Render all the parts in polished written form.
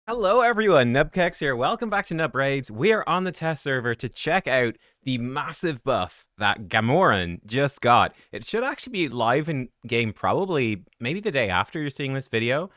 Hello everyone, nubkeks here. Welcome back to Nub Raids. We are on the test server to check out the massive buff that Gamoran just got. It should actually be live in game probably maybe the day after you're seeing this video.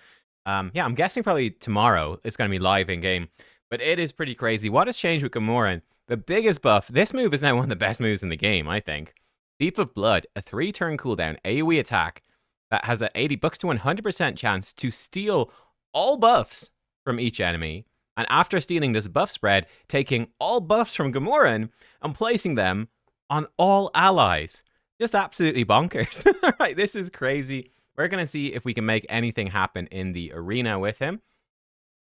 Yeah, I'm guessing probably tomorrow it's going to be live in game. But it is pretty crazy. What has changed with Gamoran? The biggest buff. This move is now one of the best moves in the game, I think. Deep of Blood, a 3-turn cooldown AoE attack that has a 80 bucks to 100% chance to steal all buffs from each enemy, and after stealing this buff spread, taking all buffs from Gamoran and placing them on all allies. Just absolutely bonkers. Right, this is crazy. We're going to see if we can make anything happen in the arena with him.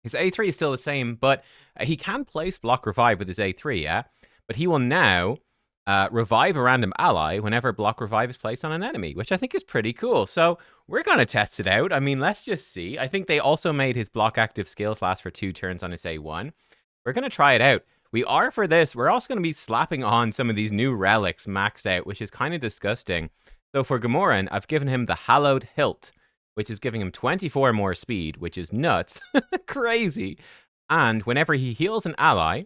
His A3 is still the same, but he can place block revive with his A3, yeah? But he will now revive a random ally whenever block revive is placed on an enemy, which I think is pretty cool. So we're going to test it out. I mean, let's just see. I think they also made his block active skills last for 2 turns on his A1. We're going to try it out. We're also going to be slapping on some of these new relics maxed out, which is kind of disgusting. So for Gamoran, I've given him the Hallowed Hilt, which is giving him 24 more speed, which is nuts. Crazy. And whenever he heals an ally,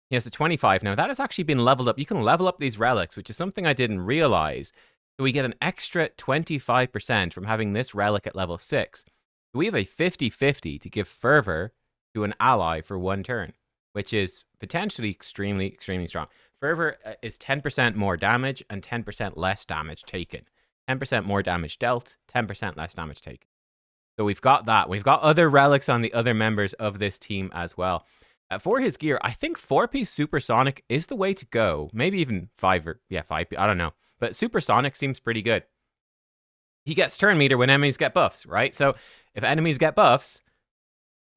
he has a 25. Now, that has actually been leveled up. You can level up these relics, which is something I didn't realize. So we get an extra 25% from having this relic at level 6. So we have a 50-50 to give Fervor to an ally for 1 turn, which is potentially extremely, extremely strong. Fervor is 10% more damage and 10% less damage taken. 10% more damage dealt, 10% less damage taken. So we've got that. We've got other relics on the other members of this team as well. For his gear, I think 4-piece Supersonic is the way to go. Maybe even 5 I don't know. But Supersonic seems pretty good. He gets turn meter when enemies get buffs, right? So if enemies get buffs,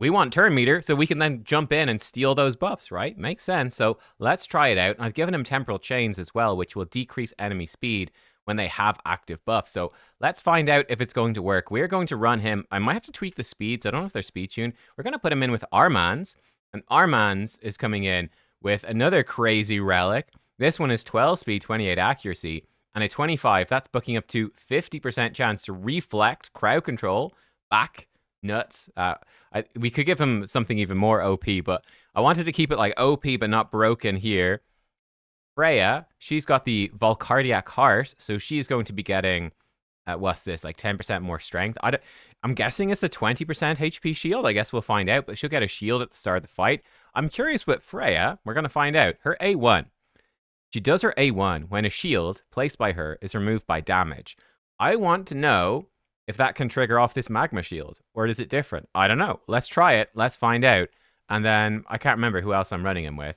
we want turn meter so we can then jump in and steal those buffs, right? Makes sense. So let's try it out. I've given him Temporal Chains as well, which will decrease enemy speed when they have active buffs. So let's find out if it's going to work. We're going to run him. I might have to tweak the speeds. I don't know if they're speed tuned. We're going to put him in with Armans. And Armans is coming in with another crazy relic. This one is 12 speed, 28 accuracy, and a 25. That's booking up to 50% chance to reflect, crowd control, back, nuts. We could give him something even more OP, but I wanted to keep it like OP but not broken here. Freya, she's got the Volcardiac Heart, so she's going to be getting, what's this, like 10% more strength. I'm guessing it's a 20% HP shield. I guess we'll find out, but she'll get a shield at the start of the fight. I'm curious with Freya. We're going to find out. Her A1. She does her A1 when a shield placed by her is removed by damage. I want to know if that can trigger off this magma shield, or is it different? I don't know. Let's try it. Let's find out. And then I can't remember who else I'm running him with.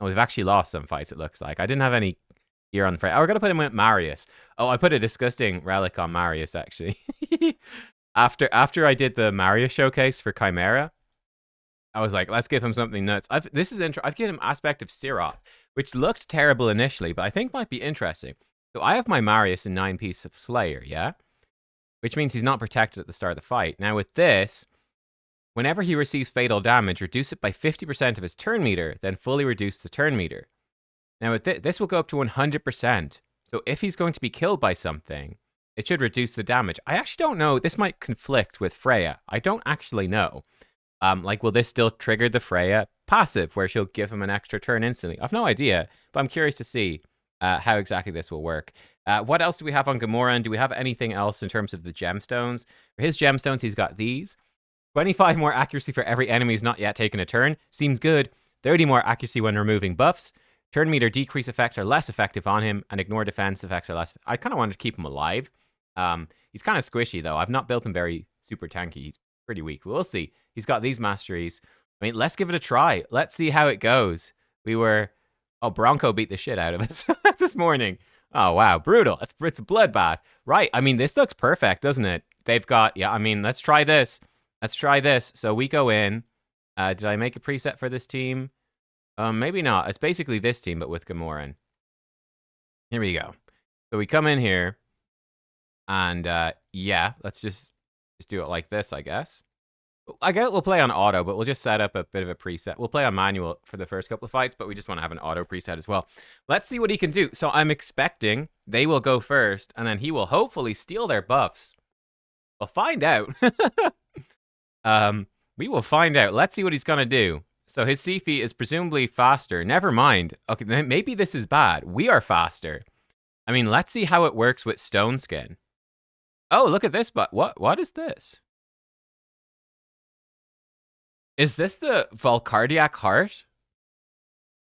Oh, we've actually lost some fights, it looks like. I didn't have any gear on Freya. Oh, we're going to put him with Marius. Oh, I put a disgusting relic on Marius, actually. After I did the Mario showcase for Chimera, I was like, let's give him something nuts. I've given him Aspect of Siroth, which looked terrible initially, but I think might be interesting. So I have my Marius in 9-piece of Slayer, yeah? Which means he's not protected at the start of the fight. Now with this, whenever he receives fatal damage, reduce it by 50% of his turn meter, then fully reduce the turn meter. Now with this will go up to 100%. So if he's going to be killed by something, it should reduce the damage. I actually don't know. This might conflict with Freya. I don't actually know. Like, will this still trigger the Freya passive, where she'll give him an extra turn instantly? I've no idea, but I'm curious to see how exactly this will work. What else do we have on Gamoran? Do we have anything else in terms of the gemstones? For his gemstones, he's got these. 25 more accuracy for every enemy who's not yet taken a turn. Seems good. 30 more accuracy when removing buffs. Turn meter decrease effects are less effective on him, and ignore defense effects are less. I kind of wanted to keep him alive. He's kind of squishy, though. I've not built him very super tanky. He's pretty weak. We'll see. He's got these masteries. I mean, let's give it a try. Let's see how it goes. Oh, Bronco beat the shit out of us this morning. Oh, wow. Brutal. It's a bloodbath. Right. I mean, this looks perfect, doesn't it? They've got, yeah, I mean, let's try this. Let's try this. So we go in. Did I make a preset for this team? Maybe not. It's basically this team, but with Gamoran. Here we go. So we come in here. And yeah, let's just do it like this, I guess. I guess we'll play on auto, but we'll just set up a bit of a preset. We'll play on manual for the first couple of fights, but we just want to have an auto preset as well. Let's see what he can do. So I'm expecting they will go first, and then he will hopefully steal their buffs. We'll find out. We will find out. Let's see what he's going to do. So his Sifi is presumably faster. Never mind. Okay, then maybe this is bad. We are faster. I mean, let's see how it works with Stone Skin. Oh, look at this. But what is this? Is this the Valcardiac Heart?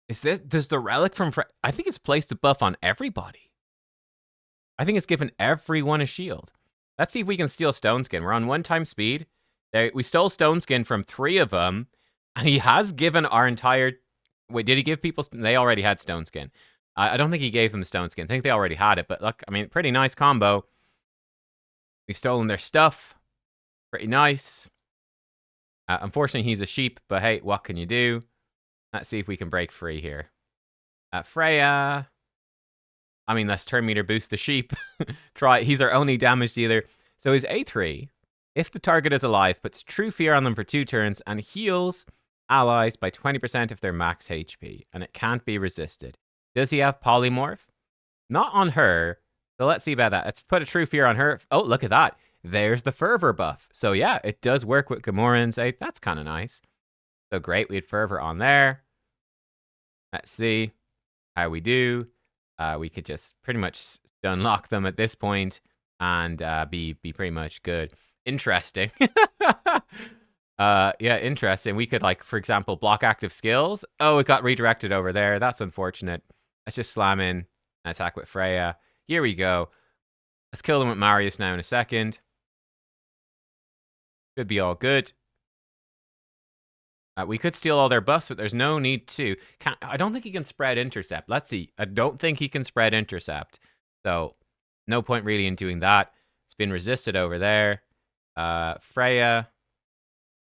Does the relic from I think it's placed a buff on everybody. I think it's given everyone a shield. Let's see if we can steal Stone Skin. We're on 1 time speed. We stole Stone Skin from 3 of them. And he has given our entire... Wait, did he give people... They already had Stone Skin. I don't think he gave them Stone Skin. I think they already had it. But look, I mean, pretty nice combo. We've stolen their stuff. Pretty nice. Unfortunately, he's a sheep. But hey, what can you do? Let's see if we can break free here. Freya. I mean, let's turn meter boost the sheep. Try. He's our only damage dealer. So his A3, if the target is alive, puts true fear on them for 2 turns and heals allies by 20% of their max HP. And it can't be resisted. Does he have polymorph? Not on her. So let's see about that. Let's put a true fear on her. Oh, look at that. There's the fervor buff. So yeah, it does work with Gamorans. That's kind of nice. So great, we had fervor on there. Let's see how we do. We could just pretty much unlock them at this point and be pretty much good. Interesting. Yeah, interesting. We could, like, for example, block active skills. Oh, it got redirected over there. That's unfortunate. Let's just slam in and attack with Freya. Here we go. Let's kill them with Marius now in a second. Should be all good. We could steal all their buffs, but there's no need to. I don't think he can spread intercept. Let's see. I don't think he can spread intercept. So, no point really in doing that. It's been resisted over there. Freya.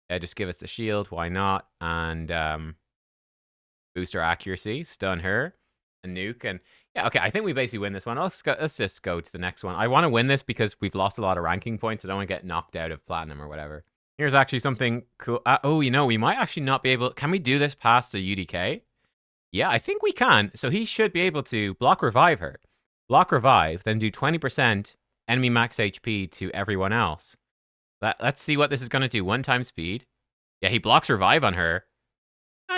Yeah, just give us the shield. Why not? And boost our accuracy. Stun her. A nuke. And yeah, okay. I think we basically win this one. Let's just go to the next one. I want to win this because we've lost a lot of ranking points. I don't want to get knocked out of platinum or whatever. Here's actually something cool. Oh, you know, we might actually not be able... Can we do this past a UDK? Yeah, I think we can. So he should be able to block revive her. Block revive, then do 20% enemy max HP to everyone else. Let's see what this is going to do. 1 time speed. Yeah, he blocks revive on her.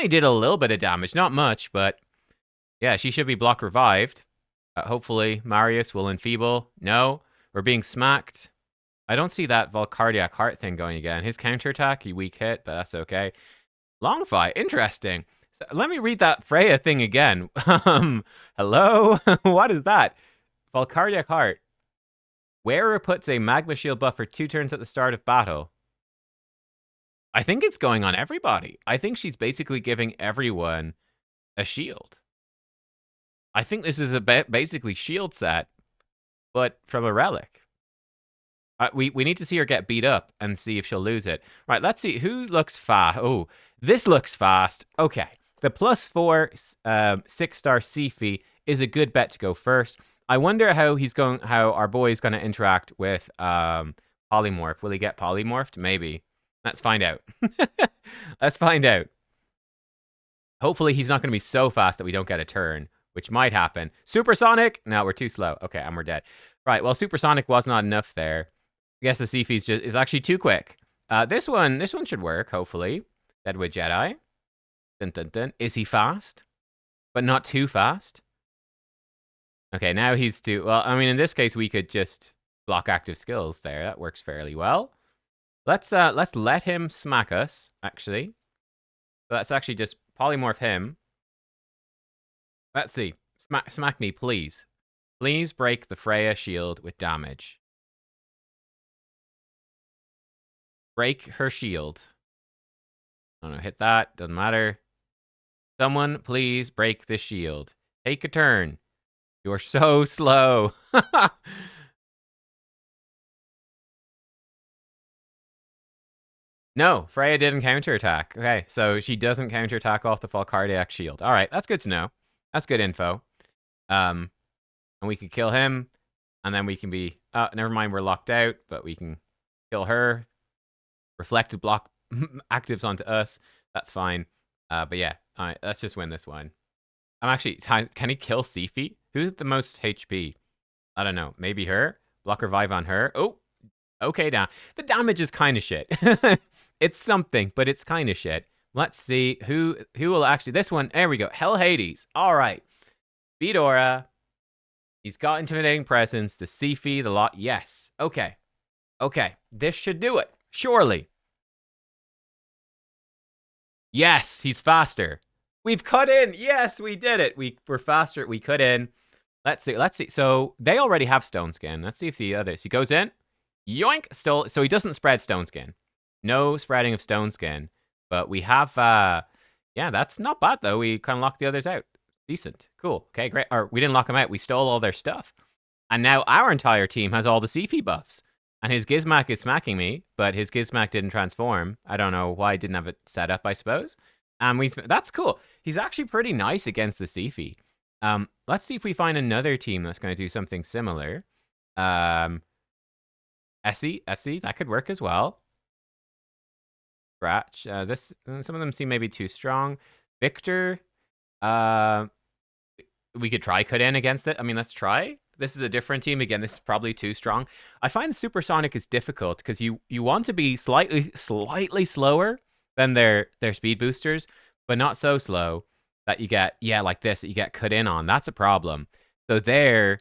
He did a little bit of damage. Not much, but... Yeah, she should be block revived. Hopefully, Marius will enfeeble. No, we're being smacked. I don't see that Valcardiac Heart thing going again. His counterattack, he weak hit, but that's okay. Long fight, interesting. So let me read that Freya thing again. Hello? What is that? Valcardiac Heart. Wearer puts a magma shield buff for 2 turns at the start of battle. I think it's going on everybody. I think she's basically giving everyone a shield. I think this is a basically shield set, but from a relic. We need to see her get beat up and see if she'll lose it. Right, let's see. Who looks fast? Oh, this looks fast. Okay. The +4 6-star Sifi is a good bet to go first. I wonder how our boy is going to interact with polymorph. Will he get polymorphed? Maybe. Let's find out. Let's find out. Hopefully he's not going to be so fast that we don't get a turn, which might happen. Supersonic? No, we're too slow. Okay, and we're dead. Right, well, supersonic was not enough there. I guess the Sifi is actually too quick. This one should work, hopefully. Deadwood Jedi. Dun, dun, dun. Is he fast? But not too fast? Okay, now he's too... Well, I mean, in this case, we could just block active skills there. That works fairly well. Let's let him smack us, actually. So let's actually just polymorph him. Let's see. Smack me, please. Please break the Freya shield with damage. Break her shield. Oh no, hit that. Doesn't matter. Someone, please break the shield. Take a turn. You're so slow. No, Freya didn't counterattack. Okay, so she doesn't counterattack off the Valcardiac shield. All right, that's good to know. That's good info. And we could kill him, and then we can be... never mind, we're locked out, but we can kill her. Reflected block actives onto us. That's fine. But yeah, all right, let's just win this one. I'm actually... Can he kill Sifi? Who's the most HP? I don't know. Maybe her? Block revive on her. Oh, okay, now. The damage is kind of shit. It's something, but it's kind of shit. Let's see who will actually. This one, there we go. Hell Hades. All right. Fedora. He's got intimidating presence. The Sifi, the lot. Yes. Okay. Okay. This should do it. Surely. Yes, he's faster. We've cut in. Yes, we did it. We're faster. We cut in. Let's see. Let's see. So they already have Stone Skin. Let's see if the others. He goes in. Yoink. Still. So he doesn't spread Stone Skin. No spreading of Stone Skin. But we have. Yeah, that's not bad though. We kind of locked the others out. Decent. Cool. Okay, great. Or we didn't lock them out. We stole all their stuff. And now our entire team has all the Sifi buffs. And his Gizmak is smacking me, but his Gizmak didn't transform. I don't know why I didn't have it set up, I suppose. That's cool. He's actually pretty nice against the Sifi. Let's see if we find another team that's going to do something similar. Essie, that could work as well. Scratch. Some of them seem maybe too strong. Victor. We could try cut in against it. I mean, let's try. This is a different team. Again, this is probably too strong. I find the Supersonic is difficult because you want to be slightly slower than their speed boosters, but not so slow that you get, like this, that you get cut in on. That's a problem. So there,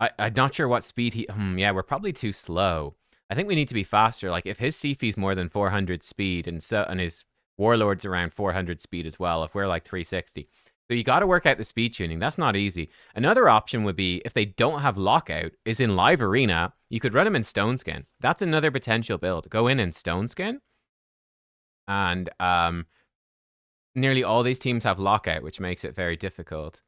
I'm not sure what speed he... yeah, we're probably too slow. I think we need to be faster. Like, if his Sifi's more than 400 speed and his Warlord's around 400 speed as well, if we're like 360... So you got to work out the speed tuning. That's not easy. Another option would be, if they don't have lockout, is in live arena, you could run them in Stone Skin. That's another potential build. Go in Stone Skin. And nearly all these teams have lockout, which makes it very difficult.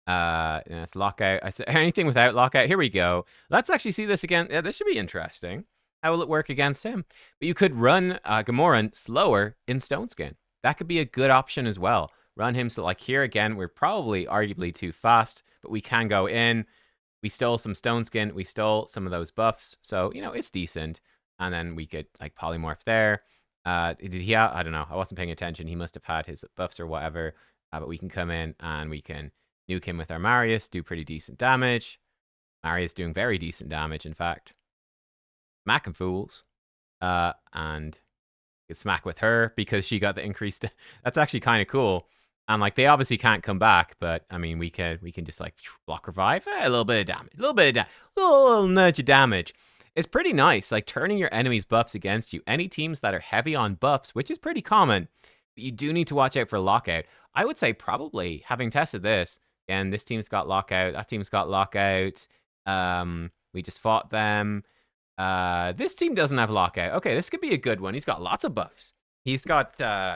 It's lockout. Anything without lockout. Here we go. Let's actually see this again. Yeah, this should be interesting. How will it work against him? But you could run Gamoran slower in Stone Skin. That could be a good option as well. Run him, so like here again, we're probably arguably too fast, but we can go in. We stole some Stone Skin. We stole some of those buffs. So, it's decent. And then we could like polymorph there. Did he have, I don't know. I wasn't paying attention. He must have had his buffs or whatever. But we can come in and we can nuke him with our Marius, do pretty decent damage. Marius doing very decent damage, in fact. Smack 'em fools. And you can smack with her because she got the increased. That's actually kind of cool. And like they obviously can't come back, but I mean we can just like block revive, a little bit of damage, a little nudge of damage. It's pretty nice, like turning your enemy's buffs against you. Any teams that are heavy on buffs, which is pretty common, but you do need to watch out for lockout. I would say probably having tested this, and this team's got lockout, that team's got lockout. We just fought them. This team doesn't have lockout. Okay, this could be a good one. He's got lots of buffs. He's got,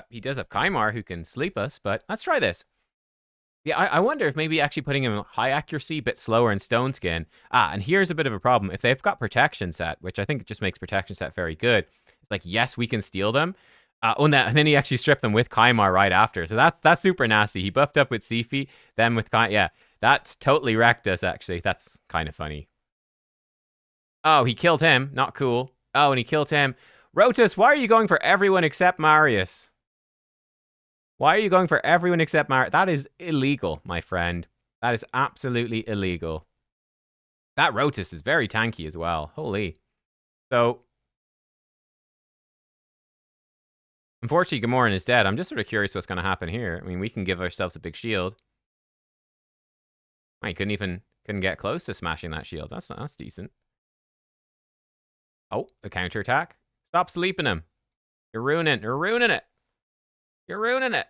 he does have Kymar who can sleep us, but let's try this. Yeah, I wonder if maybe actually putting him high accuracy, a bit slower in Stone Skin. And here's a bit of a problem. If they've got Protection Set, which I think just makes Protection Set very good, it's like, yes, we can steal them. And then he actually stripped them with Kymar right after. So that's super nasty. He buffed up with Sifi, then with Kymar. Yeah, that's totally wrecked us, actually. That's kind of funny. Oh, he killed him. Not cool. Oh, and he killed him. Rotus, why are you going for everyone except Marius? Why are you going for everyone except Marius? That is illegal, my friend. That is absolutely illegal. That Rotus is very tanky as well. Holy. So, unfortunately, Gamoran is dead. I'm just sort of curious what's going to happen here. I mean, we can give ourselves a big shield. I couldn't get close to smashing that shield. That's decent. Oh, the counterattack. Stop sleeping him. You're ruining it. You're ruining it. You're ruining it.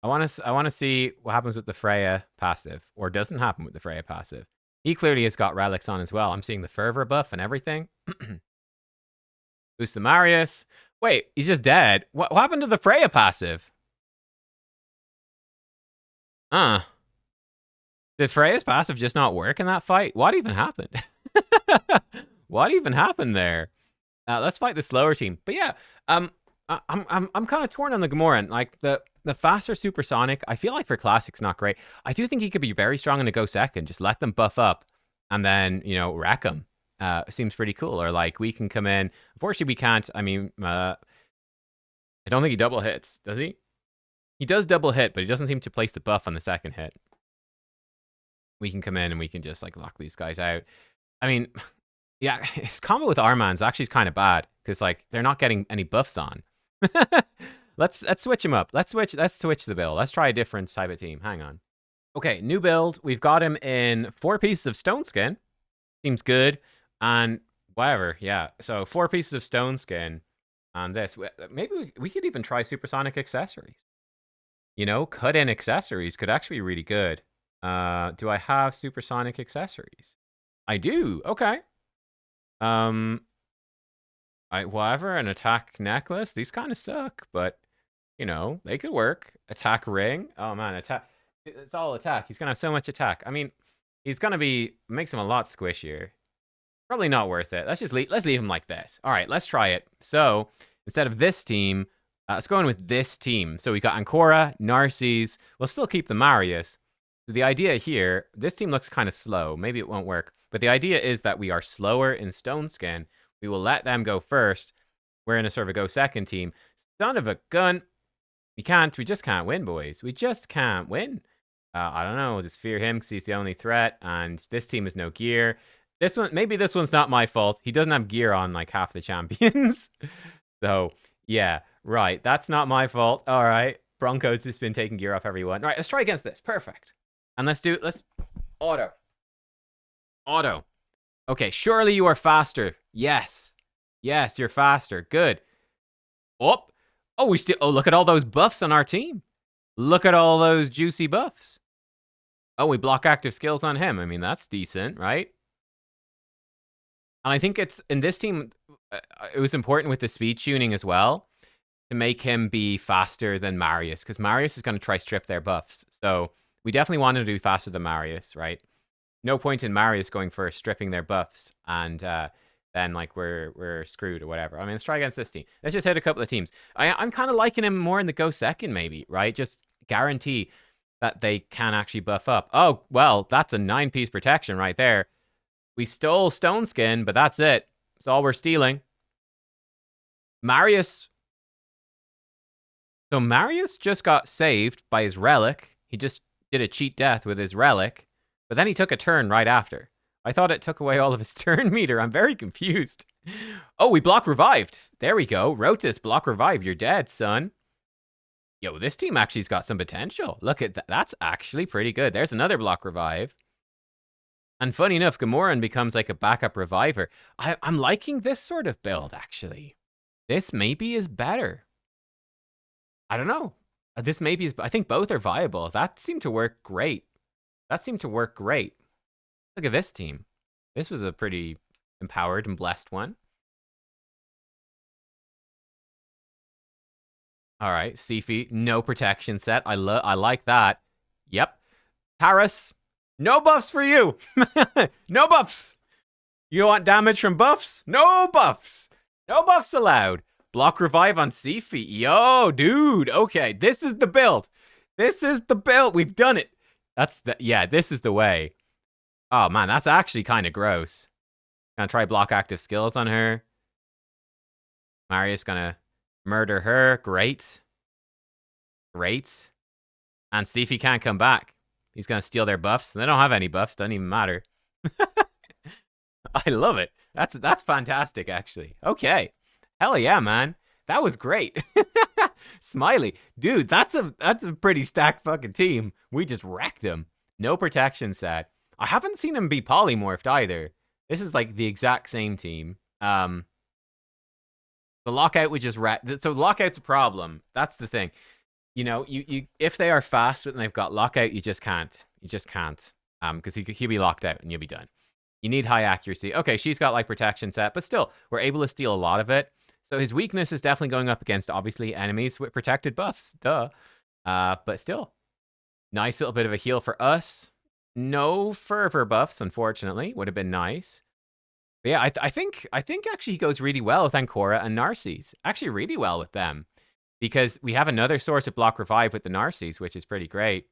I want to see what happens with the Freya passive, or doesn't happen with the Freya passive. He clearly has got relics on as well. I'm seeing the fervor buff and everything. Boost the Marius. Wait, he's just dead. What happened to the Freya passive? Did Freya's passive just not work in that fight? What even happened? What even happened there? Let's fight the slower team. But yeah, I'm kind of torn on the Gamoran. Like the faster supersonic, I feel like for classic's not great. I do think he could be very strong in a go second. Just let them buff up, and then wreck them. Seems pretty cool. Or like we can come in. Unfortunately, we can't. I mean, I don't think he double hits. Does he? He does double hit, but he doesn't seem to place the buff on the second hit. We can come in and we can just like lock these guys out. I mean, Yeah, his combo with Arman's actually is kind of bad because like they're not getting any buffs on. Let's switch him up. Let's switch the build. Let's try a different type of team. Hang on. Okay, new build. We've got him in 4 pieces of stone skin. Seems good. And whatever, yeah. So 4 pieces of stone skin on this. Maybe we could even try supersonic accessories. You know, cut in accessories could actually be really good. Do I have supersonic accessories? I do. Okay. Um, whatever, an attack necklace. These kind of suck, but you know, they could work. Attack ring. Oh man, attack. It's all attack. He's gonna have so much attack. I mean, he's gonna be makes him a lot squishier. Probably not worth it. Let's leave him like this. All right, let's try it. So instead of this team, let's go in with this team. So we got Ancora, Narses. We'll still keep the Marius. The idea here, this team looks kind of slow. Maybe it won't work. But the idea is that we are slower in Stone Skin. We will let them go first. We're in a sort of a go second team. Son of a gun. We just can't win, boys. We just can't win. I don't know. We'll just fear him because he's the only threat. And this team has no gear. Maybe this one's not my fault. He doesn't have gear on like half the champions. So, yeah, right. That's not my fault. All right. Bronco's just been taking gear off everyone. All right, let's try against this. Perfect. And let's auto. Auto. Okay, surely you are faster. Yes. Yes, you're faster. Good. Oh, look at all those buffs on our team. Look at all those juicy buffs. Oh, we block active skills on him. I mean, that's decent, right? And I think it's in this team, it was important with the speed tuning as well to make him be faster than Marius, because Marius is going to try strip their buffs. So we definitely wanted to be faster than Marius, right? No point in Marius going for stripping their buffs and then like we're screwed or whatever. I mean, let's try against this team. Let's just hit a couple of teams. I'm kind of liking him more in the go second, maybe, right? Just guarantee that they can actually buff up. Oh, well, that's a 9-piece protection right there. We stole Stone Skin, but that's it. That's all we're stealing. Marius. So Marius just got saved by his Relic. He just did a cheat death with his Relic, but then he took a turn right after. I thought it took away all of his turn meter. I'm very confused. Oh, we block revived. There we go. Rotus, block revive. You're dead, son. Yo, this team actually's got some potential. Look at that. That's actually pretty good. There's another block revive. And funny enough, Gamoran becomes like a backup reviver. I'm liking this sort of build, actually. This maybe is better. I don't know. This maybe is... I think both are viable. That seemed to work great. Look at this team. This was a pretty empowered and blessed one. All right, Sifi, no protection set. I like that. Yep. Taras, no buffs for you. No buffs. You want damage from buffs? No buffs. No buffs allowed. Block revive on Sifi. Yo, dude. Okay, this is the build. We've done it. This is the way. Oh, man, that's actually kind of gross. Gonna try block active skills on her. Marius gonna murder her. Great. And see if he can't come back. He's gonna steal their buffs. They don't have any buffs. Doesn't even matter. I love it. That's fantastic, actually. Okay. Hell yeah, man. That was great. Smiley. Dude, that's a pretty stacked fucking team. We just wrecked him. No protection set. I haven't seen him be polymorphed either. This is like the exact same team. The lockout would just so lockout's a problem. That's the thing. You know, you if they are fast and they've got lockout, you just can't. Because he'll be locked out and you'll be done. You need high accuracy. Okay, she's got like protection set, but still, we're able to steal a lot of it. So his weakness is definitely going up against obviously enemies with protected buffs. Duh. But still, nice little bit of a heal for us. No fervor buffs, unfortunately. Would have been nice. But yeah, I think actually he goes really well with Ancora and Narses. Actually, really well with them. Because we have another source of block revive with the Narses, which is pretty great.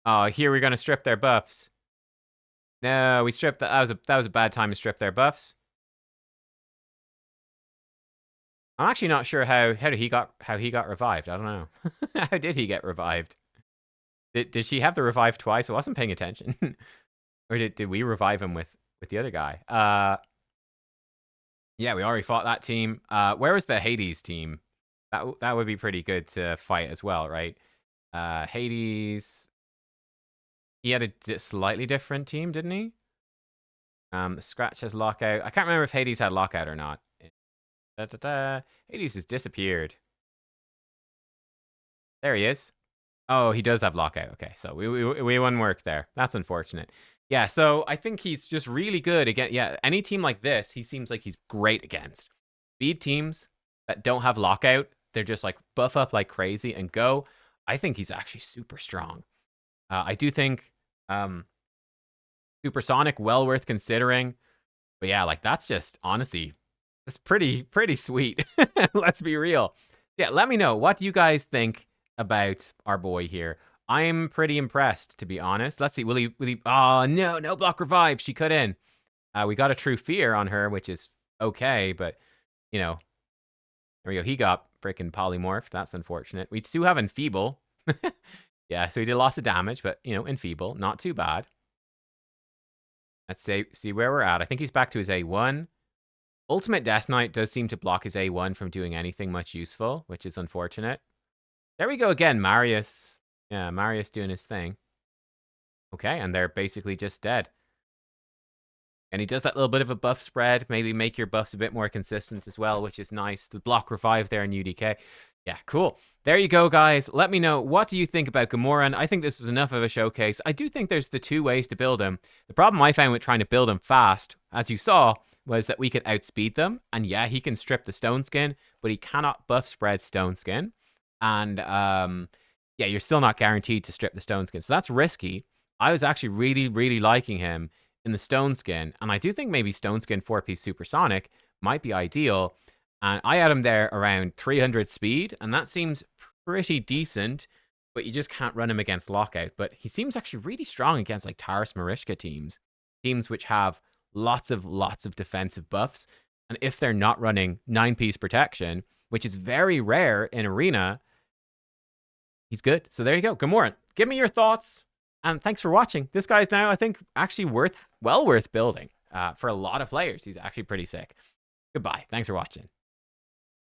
Oh, here we're gonna strip their buffs. No, we stripped that was a bad time to strip their buffs. I'm actually not sure how he got revived. I don't know. How did he get revived? Did she have the revive twice? I wasn't paying attention. Or did we revive him with with the other guy. Yeah, we already fought that team. Where was the Hades team? That would be pretty good to fight as well, right? Hades. He had a slightly different team, didn't he? Scratch has lockout. I can't remember if Hades had lockout or not. Hades has disappeared. There he is. Oh, he does have lockout. Okay, so we won work there. That's unfortunate. Yeah, so I think he's just really good again. Yeah, any team like this, he seems like he's great against. Speed teams that don't have lockout, they're just like buff up like crazy and go. I think he's actually super strong. I do think Supersonic, well worth considering. But yeah, like that's just honestly, it's pretty sweet. Let's be real. Yeah, let me know. What do you guys think about our boy here? I'm pretty impressed, to be honest. Let's see. Will he? Oh no, no block revive. She cut in. We got a true fear on her, which is okay, but you know, there we go. He got freaking polymorphed. That's unfortunate. We do have enfeeble. Yeah, so he did lots of damage, but you know, enfeeble, not too bad. Let's see where we're at. I think he's back to his A1. Ultimate Death Knight does seem to block his A1 from doing anything much useful, which is unfortunate. There we go again, Marius. Yeah, Marius doing his thing. Okay, and they're basically just dead. And he does that little bit of a buff spread, maybe make your buffs a bit more consistent as well, which is nice. The block revive there in UDK. Yeah, cool. There you go, guys. Let me know, what do you think about Gamoran? I think this was enough of a showcase. I do think there's the two ways to build him. The problem I found with trying to build him fast, as you saw, was that we could outspeed them. And yeah, he can strip the stone skin, but he cannot buff spread stone skin. And yeah, you're still not guaranteed to strip the stone skin. So that's risky. I was actually really liking him in the stone skin. And I do think maybe stone skin 4-piece supersonic might be ideal. And I had him there around 300 speed, and that seems pretty decent, but you just can't run him against lockout. But he seems actually really strong against like Taras Marishka teams which have lots of defensive buffs. And if they're not running 9-piece protection, which is very rare in Arena, he's good. So there you go. Gamoran, give me your thoughts, and thanks for watching. This guy's now, I think, actually well worth building for a lot of players. He's actually pretty sick. Goodbye. Thanks for watching.